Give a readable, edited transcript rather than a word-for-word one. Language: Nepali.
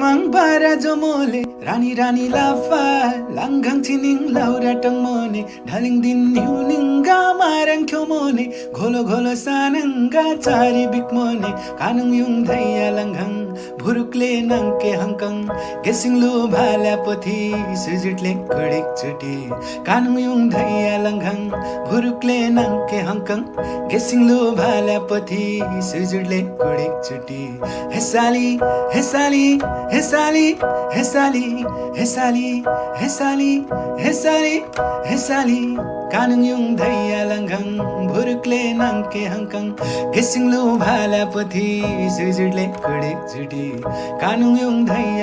Mang para jomole rani rani lafa langgang chining laura tangmone dhaling din yuninga marang kyomone gholo gholo sananga chari bikmone kanung yung dhaiya langgang भुरुकले नंके हंकंग गेसिङ लो भाला पोथी सुजुटले कुडिक चुटी कानुङ युङ धैया लंघङ भुरुकले नंके हंकंग गेसिङ लो भाला पोथी सुजुटले कुडिक चुटी हेसाली हेसाली हेसाली हेसाली हेसाली हेसाली हेसाली हेसाली कानुङ युङ धैया लंघङ भुरुकले नंके हंकंग गेसिङ लो भाला पोथी सुजुटले कुडिक चुटी कानुङ युङ धैया